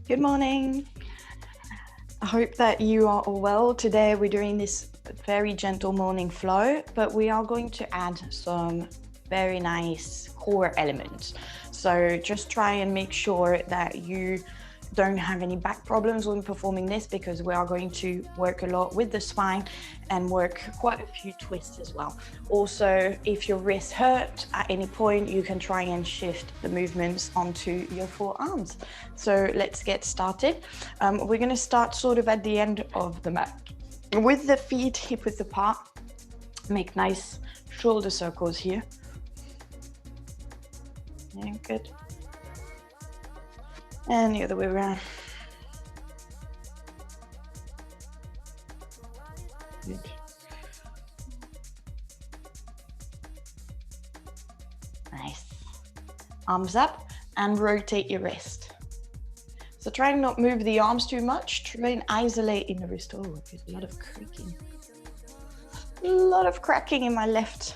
Good morning. I hope that you are all well. Today we're doing this very gentle morning flow, but we are going to add some very nice core elements. So just try and make sure that you don't have any back problems when performing this, because we are going to work a lot with the spine and work quite a few twists as well. Also, if your wrist hurt at any point, you can try and shift the movements onto your forearms. So let's get started. We're going to start sort of at the end of the mat with the feet hip width apart. Make nice shoulder circles here. Yeah, good. And the other way around. Good. Nice. Arms up and rotate your wrist. So try and not move the arms too much. Try and isolate in the wrist. Oh, there's a lot of creaking. A lot of cracking in my left.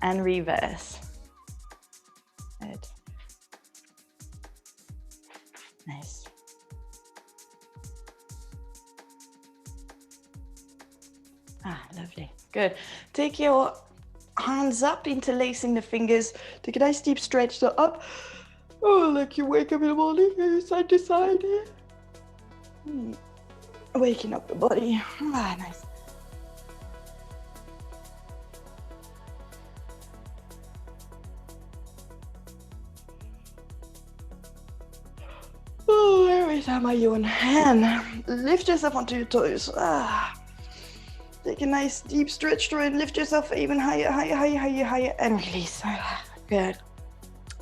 And reverse. Good. Nice. Lovely. Good. Take your hands up, interlacing the fingers. Take a nice deep stretch. So up. Oh, like you wake up in the morning, side to side. Waking up the body. Nice. Oh, every time I yawn, and lift yourself onto your toes. Take a nice deep stretch, try and lift yourself even higher, higher, and release. Good.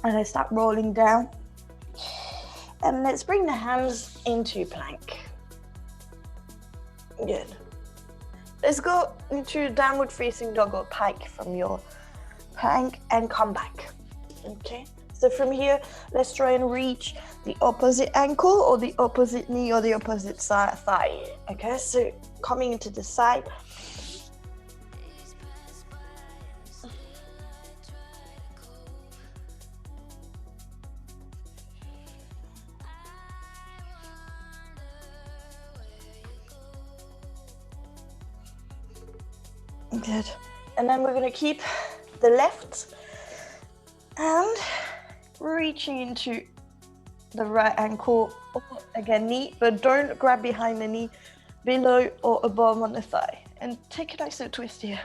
And I start rolling down. And let's bring the hands into plank. Good. Let's go into downward facing dog or pike from your plank and come back. Okay. So from here, let's try and reach the opposite ankle or the opposite knee or the opposite thigh. Okay, so coming into the side. Good. And then we're going to keep the left and reaching into the right ankle, or again knee, but don't grab behind the knee, below or above on the thigh. And take a nice little twist here.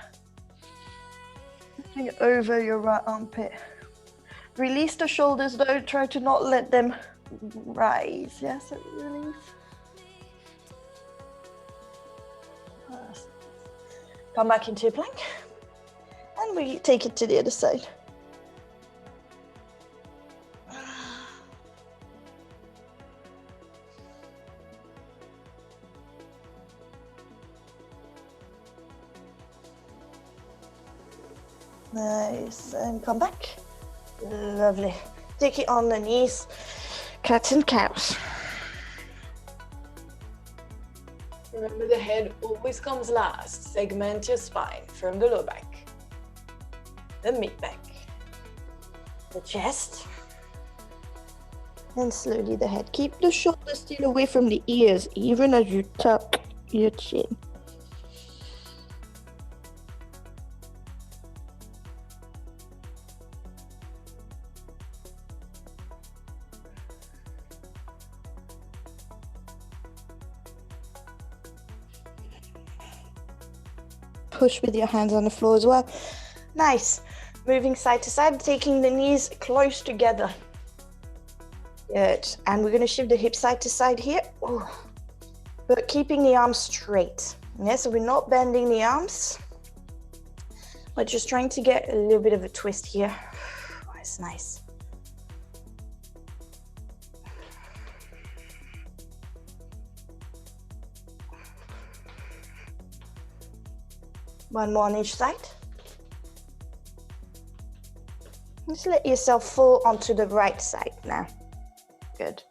Bring it over your right armpit. Release the shoulders though, try to not let them rise. Yes, release. Come back into a plank. And we take it to the other side. Nice, and come back. Lovely. Take it on the knees, cats and cows. Remember, the head always comes last. Segment your spine from the low back, the mid back, the chest, and slowly the head. Keep the shoulders still away from the ears, even as you tuck your chin. Push with your hands on the floor as well. Nice. Moving side to side, taking the knees close together. Good. And we're going to shift the hips side to side here. Ooh. But keeping the arms straight. Yeah, so we're not bending the arms. We're just trying to get a little bit of a twist here. That's nice. One more on each side. Just let yourself fall onto the right side now. Good.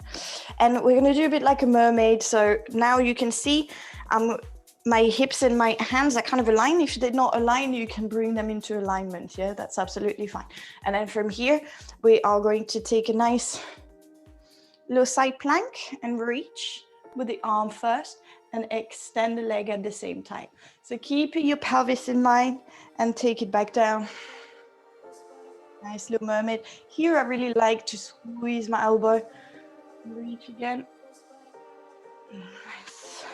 And we're going to do a bit like a mermaid. So now you can see I'm my hips and my hands are kind of aligned. If they're not aligned, you can bring them into alignment. Yeah, that's absolutely fine. And then from here, we are going to take a nice little side plank and reach with the arm first and extend the leg at the same time. So keep your pelvis in mind and take it back down. Nice little mermaid. Here I really like to squeeze my elbow. Reach again. Nice.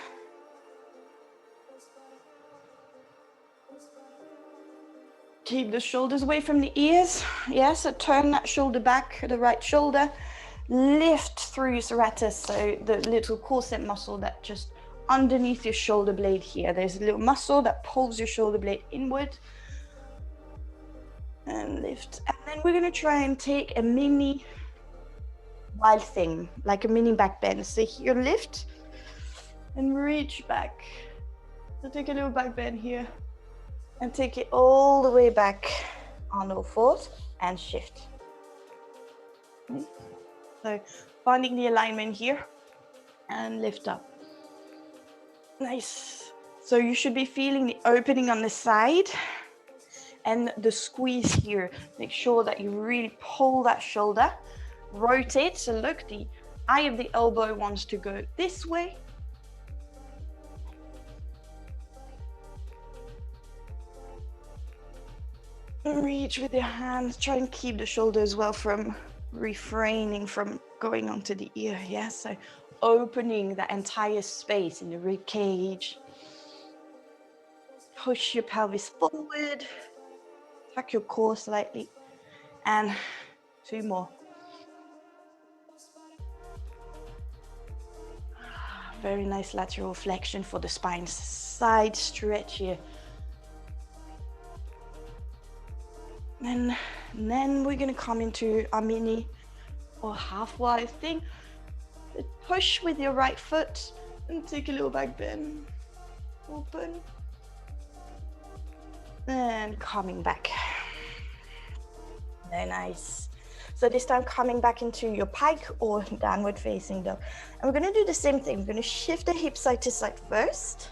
Keep the shoulders away from the ears. Yes, so turn that shoulder back, the right shoulder. Lift through your serratus, so the little corset muscle that just underneath your shoulder blade here. There's a little muscle that pulls your shoulder blade inward. And lift. And then we're going to try and take a mini wild thing, like a mini back bend. So here, lift and reach back. So take a little back bend here and take it all the way back on all fours and shift. Okay. So finding the alignment here and lift up. Nice. So you should be feeling the opening on the side and the squeeze here. Make sure that you really pull that shoulder, rotate. So look, the eye of the elbow wants to go this way. Reach with your hands, try and keep the shoulder as well from refraining from going onto the ear. Yeah, so opening that entire space in the rib cage. Push your pelvis forward. Tuck your core slightly, and 2 more. Very nice lateral flexion for the spine. Side stretch here. And then we're gonna come into a mini or half wide thing. Push with your right foot and take a little back bend. Open. And coming back. Very nice. So this time coming back into your pike or downward facing dog. And we're going to do the same thing. We're going to shift the hip side to side first.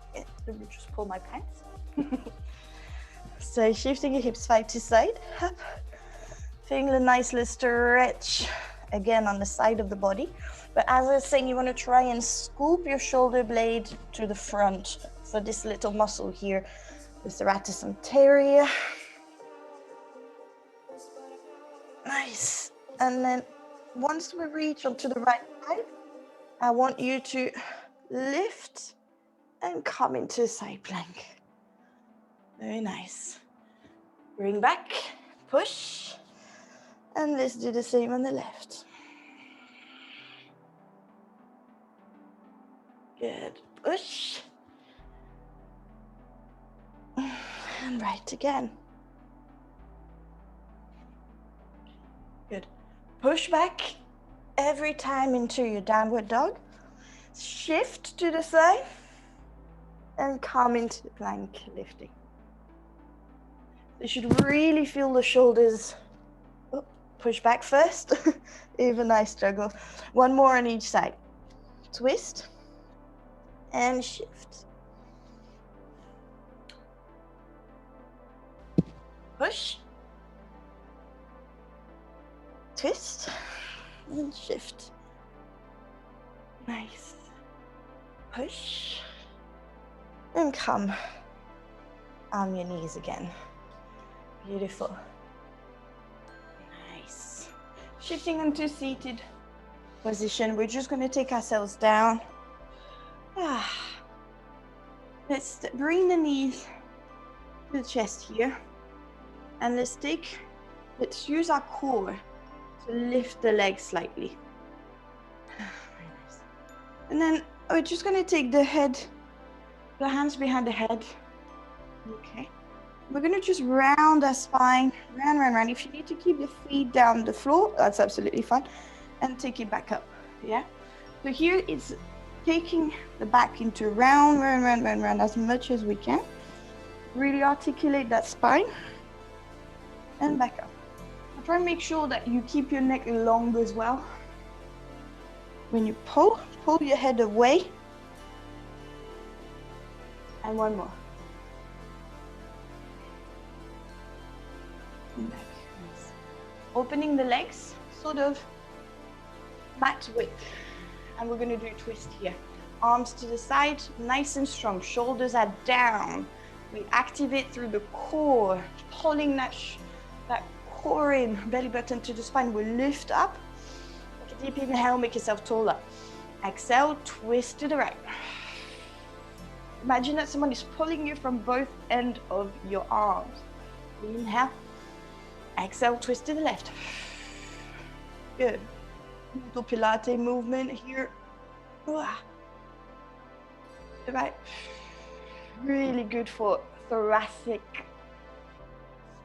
Okay, let me just pull my pants. So shifting your hips side to side. Up. Feeling a nice little stretch again on the side of the body. But as I was saying, you want to try and scoop your shoulder blade to the front. So this little muscle here, the serratus anterior. Nice. And then once we reach onto the right side, I want you to lift and come into side plank. Very nice. Bring back, push, and let's do the same on the left. Good. Push. And right again. Good. Push back every time into your downward dog. Shift to the side and come into the plank lifting. You should really feel the shoulders. Oh, push back first. Even I struggle. 1 more on each side. Twist and shift. Push. Twist and shift. Nice. Push and come on your knees again. Beautiful. Nice. Shifting into seated position. We're just going to take ourselves down. Let's bring the knees to the chest here. And let's use our core to lift the legs slightly. Very nice. And then we're just going to take the hands behind the head. Okay. We're going to just round our spine, round. If you need to keep the feet down the floor, that's absolutely fine. And take it back up, yeah? So here it's taking the back into round as much as we can. Really articulate that spine. And back up. Now try and make sure that you keep your neck long as well. When you pull your head away And one more. And back. Nice. Opening the legs, sort of mat width. And we're gonna do a twist here. Arms to the side, nice and strong. Shoulders are down. We activate through the core, pulling that core in, belly button to the spine. We lift up. Take a deep inhale, make yourself taller. Exhale, twist to the right. Imagine that someone is pulling you from both ends of your arms. Inhale. Exhale, twist to the left. Good. Little Pilates movement here. The right. Really good for thoracic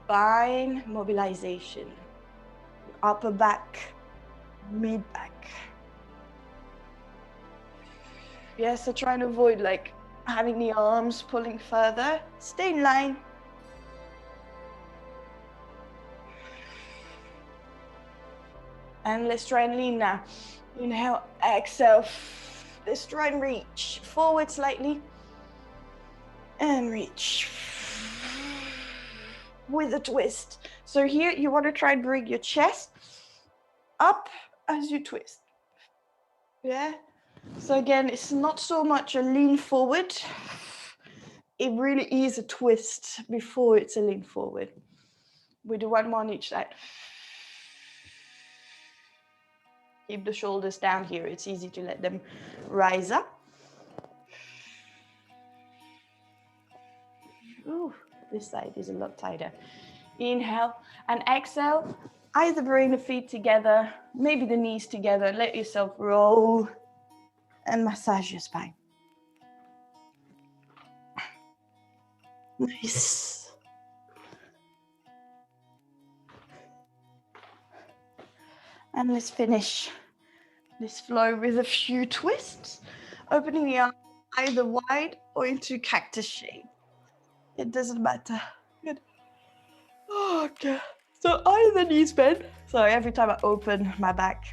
spine mobilization. Upper back, mid back. Yes, so try and avoid like having the arms pulling further. Stay in line. And let's try and lean now. Inhale, exhale. Let's try and reach forward slightly. And reach. With a twist. So here you want to try and bring your chest up as you twist. Yeah. So again, it's not so much a lean forward. It really is a twist before it's a lean forward. We do one more on each side. Keep the shoulders down here. It's easy to let them rise up. Ooh, this side is a lot tighter. Inhale and exhale. Either bring the feet together, maybe the knees together. Let yourself roll and massage your spine. Nice. And let's finish this flow with a few twists, opening the arms either wide or into cactus shape. It doesn't matter. Good. Okay. So either knees bend. So every time I open my back,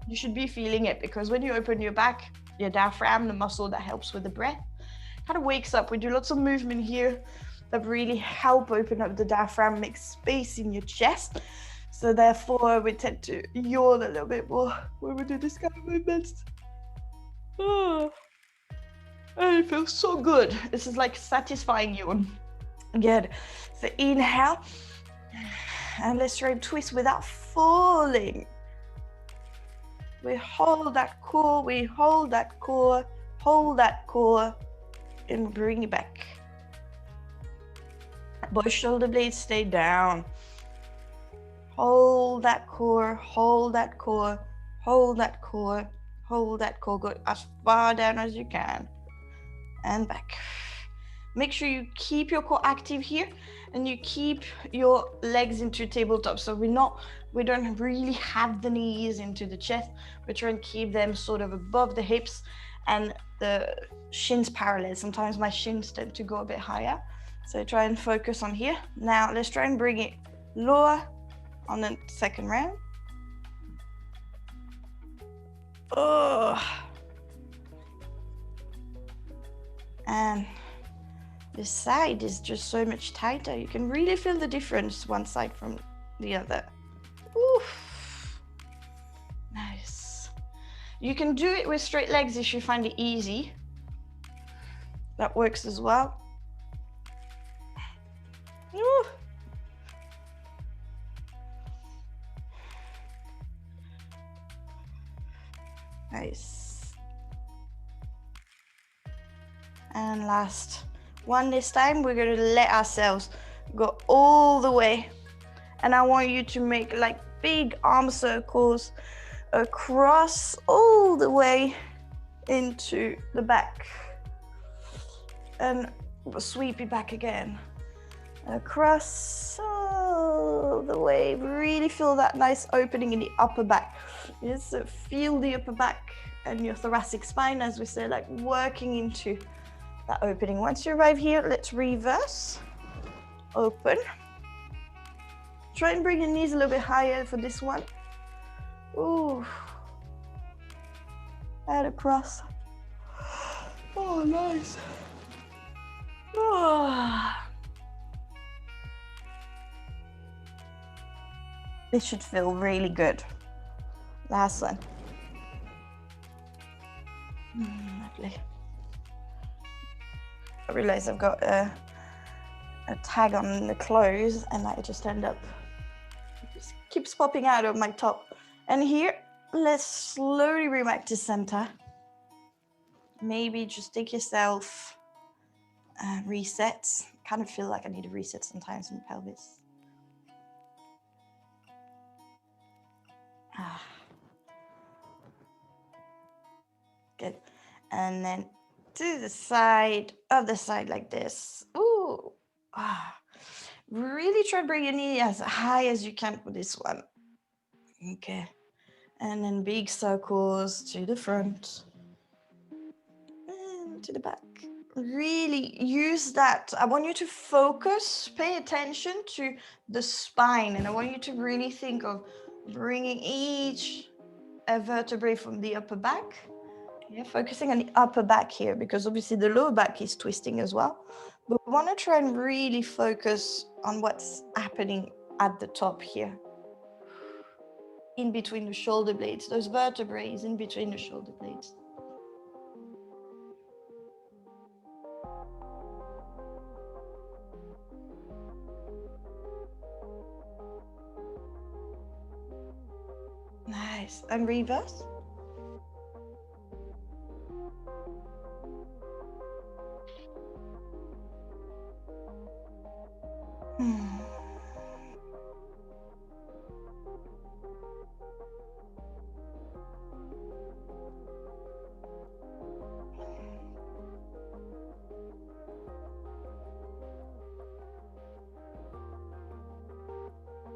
you should be feeling it, because when you open your back, your diaphragm, the muscle that helps with the breath, kind of wakes up. We do lots of movement here that really help open up the diaphragm, make space in your chest. So therefore, we tend to yawn a little bit more when we do this kind of movements. Oh, and it feels so good. This is like satisfying yawn. Good. So inhale. And let's try and twist without falling. We hold that core, we hold that core, and bring it back. Both shoulder blades stay down. Hold that core, hold that core, hold that core, hold that core. Go as far down as you can. And back. Make sure you keep your core active here, and you keep your legs into tabletop. So we don't really have the knees into the chest. We try and keep them sort of above the hips and the shins parallel. Sometimes my shins tend to go a bit higher. So try and focus on here. Now let's try and bring it lower on the second round. Oh. And this side is just so much tighter. You can really feel the difference one side from the other. Oof. Nice. You can do it with straight legs if you find it easy. That works as well. Ooh. Nice. And last one. This time we're going to let ourselves go all the way, and I want you to make like big arm circles across all the way into the back, and sweep it back again across all the way. Really feel that nice opening in the upper back. Yes, feel the upper back and your thoracic spine, as we say, like working into that opening. Once you arrive here, let's reverse. Open. Try and bring your knees a little bit higher for this one. Ooh. And across. Oh, nice. This should feel really good. Last one. Lovely. I realize I've got a tag on the clothes and I just end up, it just keeps popping out of my top. And here, let's slowly bring back to center. Maybe just take yourself resets. Kind of feel like I need a reset sometimes in the pelvis. Good. And then to the side, other side like this. Ooh. Really try to bring your knee as high as you can for this one. Okay. And then big circles to the front and to the back. Really use that. I want you to focus, pay attention to the spine, and I want you to really think of bringing each vertebrae from the upper back. Yeah, focusing on the upper back here, because obviously the lower back is twisting as well. But we want to try and really focus on what's happening at the top here. In between the shoulder blades, those vertebrae in between the shoulder blades. Nice. And reverse.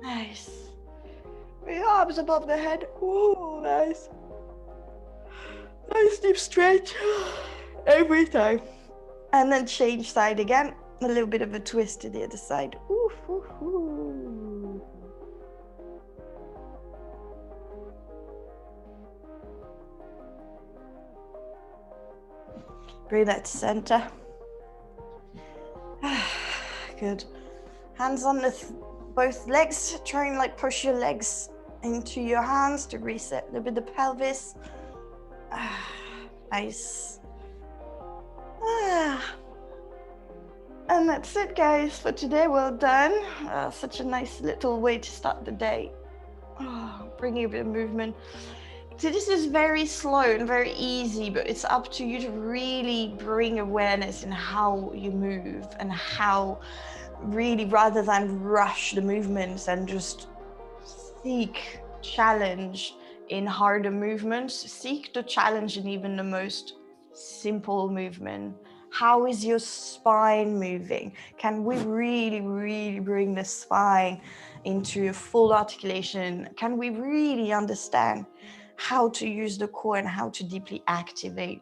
Nice. The arms above the head. Ooh, nice. Nice deep stretch. Every time. And then change side again. A little bit of a twist to the other side. Ooh, ooh, ooh. Bring that to center. Good. Hands on both legs. Try and like push your legs into your hands to reset a little bit the pelvis. Nice. And that's it, guys, for today. Well done. Such a nice little way to start the day. Bringing a bit of movement. So this is very slow and very easy, but it's up to you to really bring awareness in how you move and how really, rather than rush the movements and just seek challenge in harder movements, seek the challenge in even the most simple movement. How is your spine moving? Can we really, really bring the spine into a full articulation? Can we really understand how to use the core and how to deeply activate?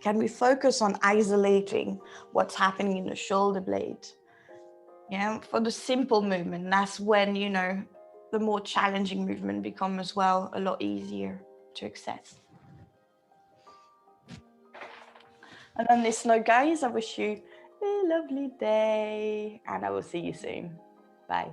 Can we focus on isolating what's happening in the shoulder blade? Yeah, for the simple movement, that's when, you know, the more challenging movement become as well a lot easier to access. And on this note, guys, I wish you a lovely day and I will see you soon. Bye.